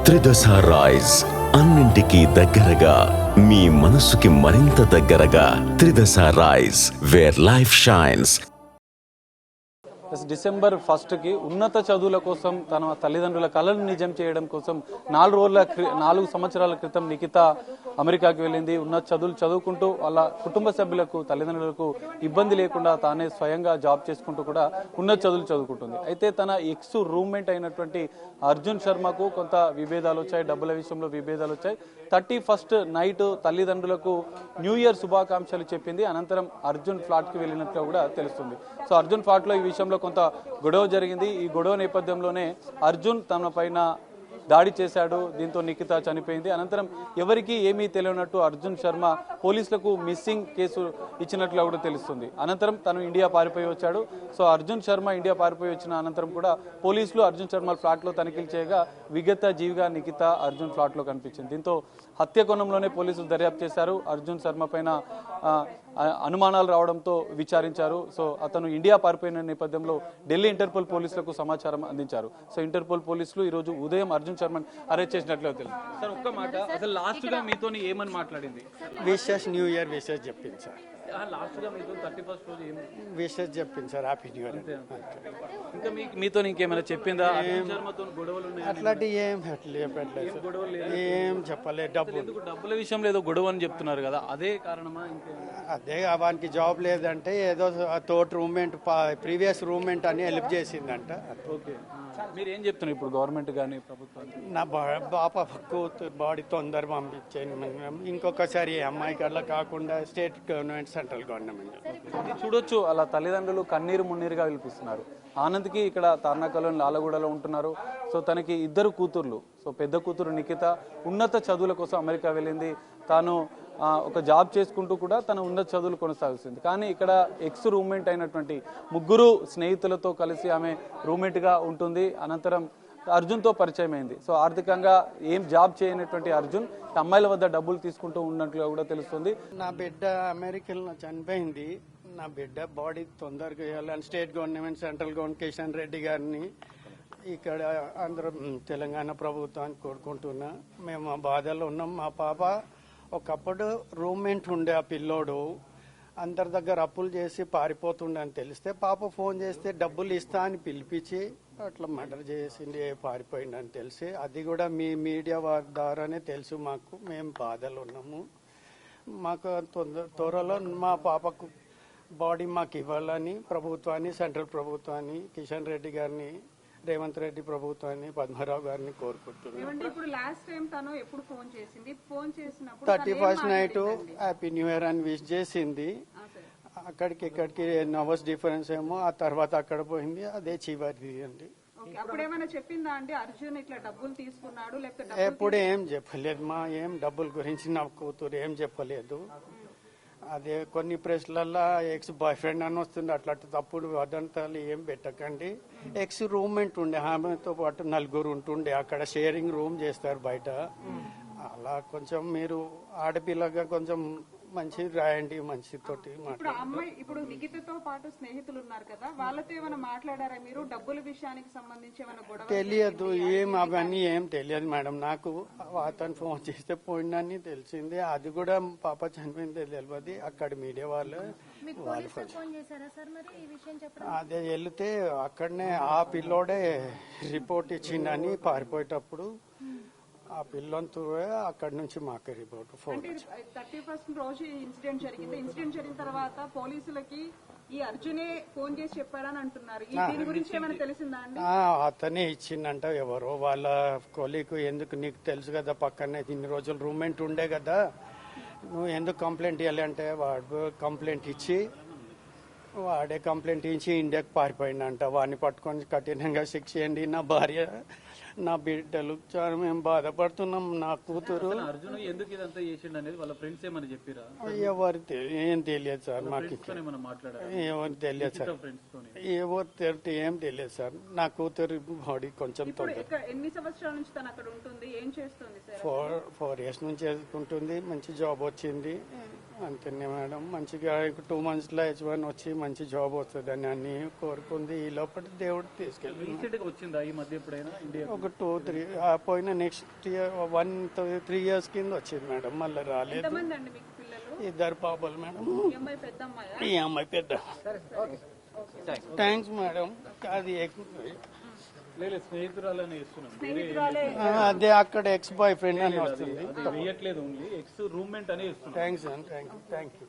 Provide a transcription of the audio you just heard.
త్రిదశ rice అన్నింటికీ దగ్గరగా మీ మనసుకి మరింత దగ్గరగా Tridasa rice where life shines. December 1కి ఉన్నత చదువుల కోసం తన తల్లిదండ్రుల కళను నిజం చేయడం కోసం 4 సంవత్సరాల క్రితం నిఖిత అమెరికాకి వెళ్ళింది. ఉన్నత చదువులు చదువుకుంటూ వాళ్ళ కుటుంబ సభ్యులకు తల్లిదండ్రులకు ఇబ్బంది లేకుండా తానే స్వయంగా జాబ్ చేసుకుంటూ కూడా ఉన్నత చదువులు చదువుకుంటుంది. అయితే తన ఎక్స్ రూమ్మేట్ అయినటువంటి అర్జున్ శర్మకు కొంత విభేదాలు వచ్చాయి, డబ్బుల విషయంలో విభేదాలు వచ్చాయి. 31st నైట్ తల్లిదండ్రులకు న్యూ ఇయర్ శుభాకాంక్షలు చెప్పింది. అనంతరం అర్జున్ ఫ్లాట్కి వెళ్ళినట్లు కూడా తెలుస్తుంది. సో అర్జున్ ఫ్లాట్లో ఈ విషయంలో కొంత గొడవ జరిగింది. ఈ గొడవ నేపథ్యంలోనే అర్జున్ తన పైన దాడి చేశాడు. దీంతో నిఖిత చనిపోయింది. అనంతరం ఎవరికీ ఏమీ తెలియనట్టు అర్జున్ శర్మ పోలీసులకు మిస్సింగ్ కేసు ఇచ్చినట్లు కూడా తెలుస్తుంది. అనంతరం తను ఇండియా పారిపోయి వచ్చాడు. సో అర్జున్ శర్మ ఇండియా పారిపోయి వచ్చిన అనంతరం కూడా పోలీసులు అర్జున్ శర్మ ఫ్లాట్లో తనిఖీలు చేయగా విగత జీవిగా నిఖిత అర్జున్ ఫ్లాట్లో కనిపించింది. దీంతో హత్య కోణంలోనే పోలీసులు దర్యాప్తు చేశారు. అర్జున్ శర్మ పైన అనుమానాలు రావడంతో విచారించారు. సో అతను ఇండియా పారిపోయిన నేపథ్యంలో ఢిల్లీ ఇంటర్పోల్ పోలీసులకు సమాచారం అందించారు. సో ఇంటర్పోల్ పోలీసులు ఈ రోజు ఉదయం అర్జున్ శర్మని అరెస్ట్ చేసినట్లు తెలుసు. సార్ ఒక్క మాట, అసలు లాస్ట్ గా మీతో ఏమని మాట్లాడింది? విషెస్ న్యూ ఇయర్ విషెస్ చెప్పింది సార్. లాస్ట్ గా మీతో 31st రోజు విషెస్ చెప్పింది సార్, హ్యాపీ న్యూ ఇయర్. ఇంకా మీతో ఇంకేమైనా చెప్పిందా? గొడవలు అట్లాంటి ఏం చెప్పలేదు, ఏం చెప్పలేదు. డబ్బుల విషయంలో ఏదో గొడవ అని చెప్తున్నారు కదా, అదే కారణమా? అదే వానికి జాబ్ లేదంటే ఏదో తోటి రూమ్మేట్ ప్రీవియస్ రూమ్మేట్ అని హెల్ప్ చేసిందంట. ఓకే, మీరు ఏం చెప్తున్నారు ఇప్పుడు గవర్నమెంట్ కానీ ప్రభుత్వానికి? నా బాప కూతురు బాడీ తొందర పంపించాను. ఇంకొకసారి అమ్మాయికి అట్లా కాకుండా స్టేట్ గవర్నమెంట్, సెంట్రల్ గవర్నమెంట్ చూడొచ్చు. అలా తల్లిదండ్రులు కన్నీరు మున్నీరుగా విలిపిస్తున్నారు. ఆనంద్కి ఇక్కడ తార్నాకలోని లాలగూడలో ఉంటున్నారు. సో తనకి 2 కూతుర్లు. సో పెద్ద కూతురు నిఖిత ఉన్నత చదువుల కోసం అమెరికా వెళ్ళింది. తాను ఒక జాబ్ చేసుకుంటూ కూడా తన ఉన్నత చదువులు కొనసాగుతుంది. కానీ ఇక్కడ ఎక్స్ రూమ్మేట్ అయినటువంటి 3 స్నేహితులతో కలిసి ఆమె రూమ్మేట్గా ఉంటుంది. అనంతరం అర్జున్తో పరిచయం అయింది. సో ఆర్థికంగా ఏం జాబ్ చేయనటువంటి అర్జున్ అమ్మాయిల వద్ద డబ్బులు తీసుకుంటూ ఉన్నట్లుగా కూడా తెలుస్తుంది. నా బిడ్డ అమెరికాలో చనిపోయింది. నా బిడ్డ బాడీ తొందరగా వేయాలని state government, central government Kishan Reddy గారిని ఇక్కడ అందరం తెలంగాణ ప్రభుత్వాన్ని కోరుకుంటున్నా. మేము ఆ బాధలో ఉన్నాం. మా పాప ఒకప్పుడు రూమ్మేట్ ఉండే, ఆ పిల్లోడు అందరి దగ్గర అప్పులు చేసి పారిపోతుండే అని తెలిస్తే పాప ఫోన్ చేస్తే డబ్బులు ఇస్తా అని పిలిపించి అట్లా మర్డర్ చేసింది, పారిపోయిందని తెలిసి అది కూడా మీ మీడియా వారి ద్వారానే తెలుసు మాకు. మేము బాధలు ఉన్నాము. మాకు త్వరలో మా పాపకు బాడీ మాకు ఇవ్వాలని ప్రభుత్వాన్ని, సెంట్రల్ ప్రభుత్వాన్ని, కిషన్ రెడ్డి గారిని, రేవంత్ రెడ్డి ప్రభుత్వాన్ని, పద్మారావు గారిని కోరుకుంటున్నాను. 31st night happy new year అని విష్ చేసింది. అక్కడికి ఇక్కడికి నవర్స్ డిఫరెన్స్ ఏమో, ఆ తర్వాత అక్కడ పోయింది. అదే చివరిది అండి. ఎప్పుడు ఏం చెప్పలేదు మా, ఏం డబ్బుల గురించి నా కూతురు ఏం చెప్పలేదు. అదే కొన్ని ప్రెస్లల్లో ఎక్స్ బాయ్ ఫ్రెండ్ అని వస్తుంది, అట్లాంటి తప్పుడు వదంతాలు ఏం పెట్టకండి. ఎక్స్ రూమ్మేట్ ఉండే, ఆమెతో పాటు 4 ఉంటుండే. అక్కడ షేరింగ్ రూమ్ చేస్తారు బయట. అలా కొంచెం మీరు ఆడపిల్లగా కొంచెం మంచి రాయండి, మంచి తోటి మాట్లాడండి. ఇప్పుడు నిఖితతో పాటు స్నేహితులు ఉన్నారు కదా, వాళ్ళతో ఏమైనా మాట్లాడారా మీరు? డబ్బుల విషయానికి సంబంధించి ఏమైనా గొడవ? తెలియదు, ఏం అవన్నీ ఏం తెలియదు మేడం. నాకు అతను ఫోన్ చేస్తే పోయిందని తెలిసింది. అది కూడా పాప చనిపోయింది తెలియదు. అక్కడ మీడియా వాళ్ళు అదే వెళితే అక్కడనే ఆ పిల్లోడే రిపోర్ట్ ఇచ్చిందని పారిపోయేటప్పుడు ఆ పిల్లంతో అక్కడి నుంచి మాకు రిపోర్ట్ ఫోన్. 31st రోజు ఇన్సిడెంట్ జరిగింది. ఇన్సిడెంట్ జరిగిన తర్వాత పోలీసులకి ఈ అర్జునే ఫోన్ చేసి చెప్పాడని అంటున్నారు. దీని గురించి ఏమైనా తెలిసిందా అండి? అతనే ఇచ్చిందంట. ఎవరో వాళ్ళ కొలీకు. ఎందుకు నీకు తెలుసు కదా, పక్కనే ఇన్ని రోజులు రూమ్మేట్ ఉండే కదా, నువ్వు ఎందుకు కంప్లైంట్ ఇవ్వాలి అంటే వాడు కంప్లైంట్ ఇచ్చి వాడే కంప్లైంట్ ఇచ్చి ఇండియాకి పారిపోయిందంట. వాడిని పట్టుకొని కఠినంగా శిక్ష చేయండి. నా భార్య, నా బిడ్డలు చాలా మేము బాధపడుతున్నాం. నా కూతురు ఎవరు ఏం తెలియదు సార్, మాకు ఎవరు తెలియదు సార్, ఎవరు ఏం తెలియదు సార్. నా కూతురు బాడీ కొంచెం ఎన్ని సంవత్సరాల నుంచి తను అక్కడ ఉంటుంది, ఏం చేస్తుంది? 4 years నుంచి చదువుకుంటుంది. మంచి జాబ్ వచ్చింది. అంతేనే మేడం, మంచిగా 2 monthsలో H1 వచ్చి మంచి జాబ్ వస్తుందని అన్ని కోరుకుంది. ఈ లోపల దేవుడు తీసుకెళ్ళి రీసెంట్ గా వచ్చిందా ఈ మధ్య ఎప్పుడైనా ఇండియా? ఒక 2-3 పోయిన నెక్స్ట్ ఇయర్ 1-3 years కింద వచ్చింది మేడం, మళ్ళీ రాలేదు. ఎంతమంది అండి మీకు పిల్లలు? 2 పాపలు మేడం. ఈ అమ్మాయి పెద్ద అమ్మాయా? ఈ అమ్మాయి పెద్ద. Thanks madam. అది లేదు స్నేహితురాలని ఇస్తున్నాం, స్నేహితురాలే అదే అక్కడ ఎక్స్ బాయ్ ఫ్రెండ్ అని వస్తుంది. అది వేయట్లేదు, ఓన్లీ ఎక్స్ రూమ్మేట్ అనే ఇస్తున్నాం. Thanks thank you.